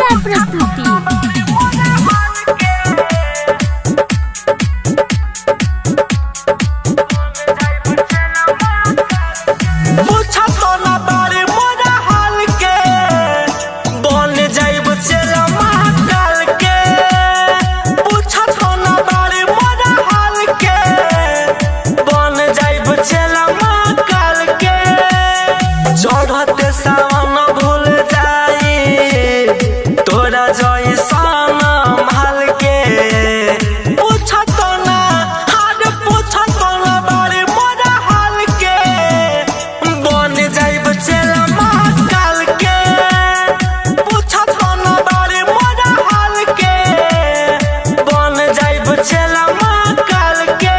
शानदार प्रस्तुति। चढ़ते सावन भूल जाई तोरा जैसन माल के पूछत ना हाल पूछत ना बारे मोरा हाल के बन जाइब चेला महाकाल के पूछत ना बारे मोरा हाल के बन जाइब चेला महाकाल के।